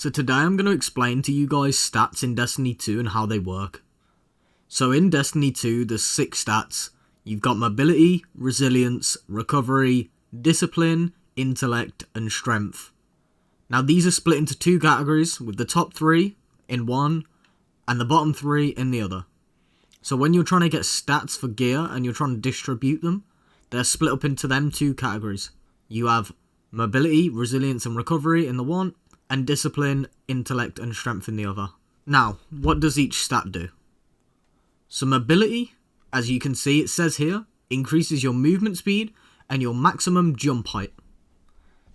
So today I'm going to explain to you guys stats in Destiny 2 and how they work. So in Destiny 2 there's 6 stats. You've got mobility, resilience, recovery, discipline, intellect and strength. Now these are split into 2 categories, with the top 3 in one and the bottom 3 in the other. So when you're trying to get stats for gear and you're trying to distribute them, they're split up into them 2 categories. You have mobility, resilience and recovery in the one, and discipline, intellect and strength in the other. Now, what does each stat do? So mobility, as you can see it says here, increases your movement speed and your maximum jump height.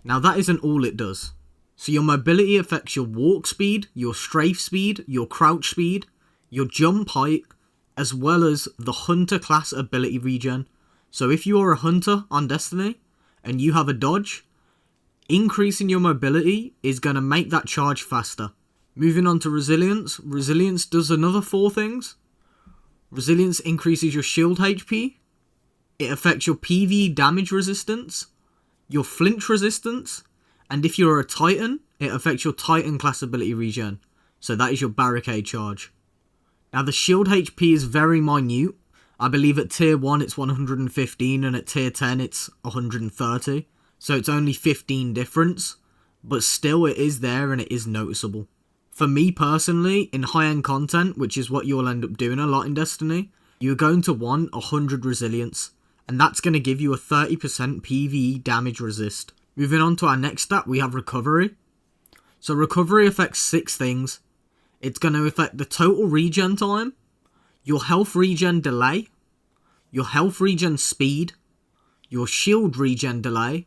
Now that isn't all it does. So your mobility affects your walk speed, your strafe speed, your crouch speed, your jump height, as well as the hunter class ability regen. So if you are a hunter on Destiny and you have a dodge, increasing your mobility is going to make that charge faster. Moving on to resilience. Resilience does another 4 things. Resilience increases your shield HP. It affects your PvE damage resistance, your flinch resistance, and if you're a Titan, it affects your Titan class ability regen. So that is your barricade charge. Now the shield HP is very minute. I believe at tier 1 it's 115 and at tier 10 it's 130. So it's only 15 difference, but still it is there and it is noticeable. For me personally, in high-end content, which is what you'll end up doing a lot in Destiny, you're going to want 100 resilience, and that's going to give you a 30% PvE damage resist. Moving on to our next stat, we have recovery. So recovery affects 6 things. It's going to affect the total regen time, your health regen delay, your health regen speed, your shield regen delay,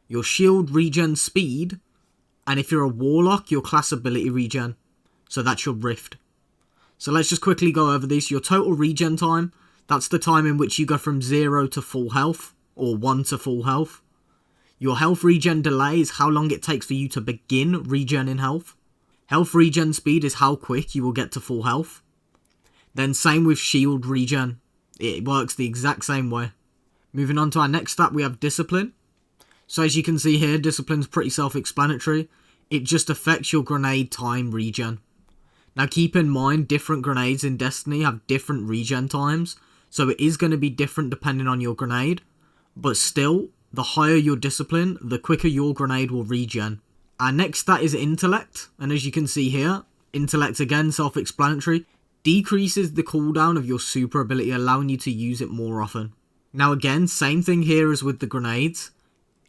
your shield regen speed, and if you're a warlock, your class ability regen. So that's your rift. So let's just quickly go over this. Your total regen time, that's the time in which you go from 0 to full health, or 1 to full health. Your health regen delay is how long it takes for you to begin regening health. Health regen speed is how quick you will get to full health. Then same with shield regen. It works the exact same way. Moving on to our next stat, we have discipline. So as you can see here, discipline's pretty self-explanatory. It just affects your grenade time regen. Now keep in mind, different grenades in Destiny have different regen times, so it is going to be different depending on your grenade. But still, the higher your discipline, the quicker your grenade will regen. Our next stat is intellect, and as you can see here, intellect again self-explanatory, decreases the cooldown of your super ability, allowing you to use it more often. Now again, same thing here as with the grenades.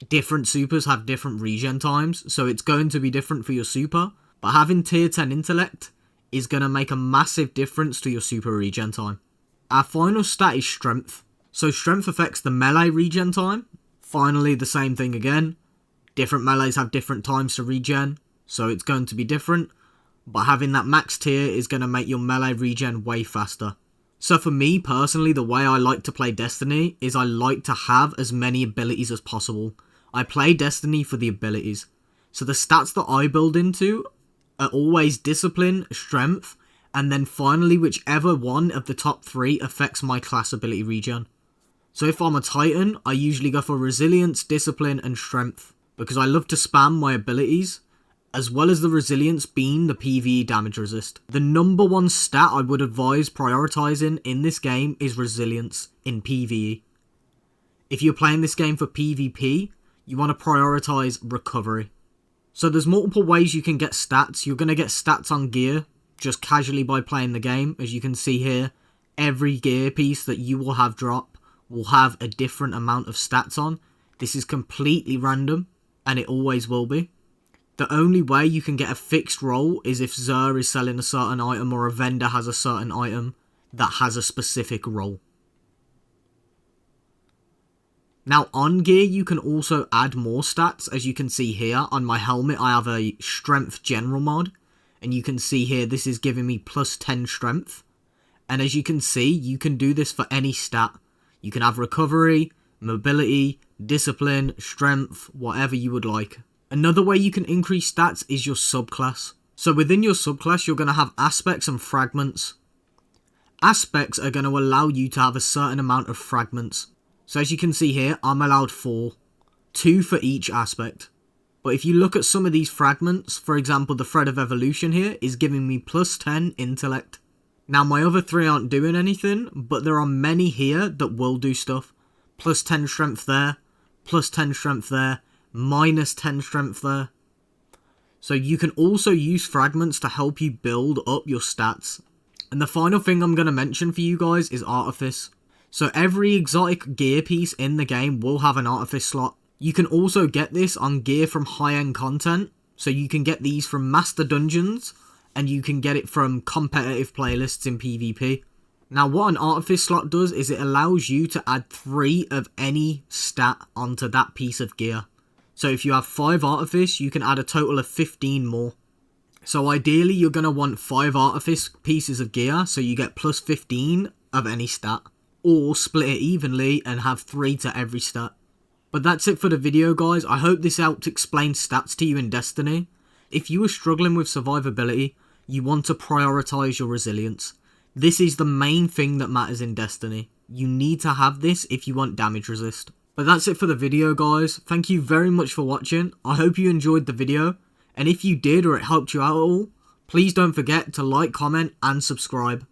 Different supers have different regen times, so it's going to be different for your super, but having tier 10 intellect is going to make a massive difference to your super regen time. Our final stat is strength. So strength affects the melee regen time. Finally, the same thing again. Different melees have different times to regen, so it's going to be different, but having that max tier is going to make your melee regen way faster. So for me personally, the way I like to play Destiny is I like to have as many abilities as possible. I play Destiny for the abilities. So the stats that I build into are always discipline, strength, and then finally whichever one of the top 3 affects my class ability regen. So if I'm a Titan, I usually go for resilience, discipline, and strength, because I love to spam my abilities, as well as the resilience being the PvE damage resist. The number 1 stat I would advise prioritizing in this game is resilience in PvE. If you're playing this game for PvP, you want to prioritize recovery. So there's multiple ways you can get stats. You're going to get stats on gear, just casually by playing the game. As you can see here, every gear piece that you will have drop will have a different amount of stats on. This is completely random, and it always will be. The only way you can get a fixed roll is if Xur is selling a certain item or a vendor has a certain item that has a specific roll. Now on gear you can also add more stats. As you can see here on my helmet I have a strength general mod, and you can see here this is giving me plus 10 strength, and as you can see you can do this for any stat. You can have recovery, mobility, discipline, strength, whatever you would like. Another way you can increase stats is your subclass. So within your subclass you're going to have aspects and fragments. Aspects are going to allow you to have a certain amount of fragments. So as you can see here, I'm allowed 4. 2 for each aspect. But if you look at some of these fragments, for example the Thread of Evolution here is giving me plus 10 intellect. Now my other 3 aren't doing anything, but there are many here that will do stuff. Plus 10 strength there, plus 10 strength there, minus 10 strength there. So you can also use fragments to help you build up your stats. And the final thing I'm going to mention for you guys is Artifice. So every exotic gear piece in the game will have an Artifice slot. You can also get this on gear from high-end content. So you can get these from Master Dungeons, and you can get it from competitive playlists in PvP. Now what an Artifice slot does is it allows you to add 3 of any stat onto that piece of gear. So if you have 5 Artifice, you can add a total of 15 more. So ideally you're going to want 5 Artifice pieces of gear, so you get plus 15 of any stat. Or split it evenly and have 3 to every stat. But that's it for the video guys. I hope this helped explain stats to you in Destiny. If you are struggling with survivability, you want to prioritize your resilience. This is the main thing that matters in Destiny. You need to have this if you want damage resist. But that's it for the video guys. Thank you very much for watching. I hope you enjoyed the video. And if you did or it helped you out at all, please don't forget to like, comment and subscribe.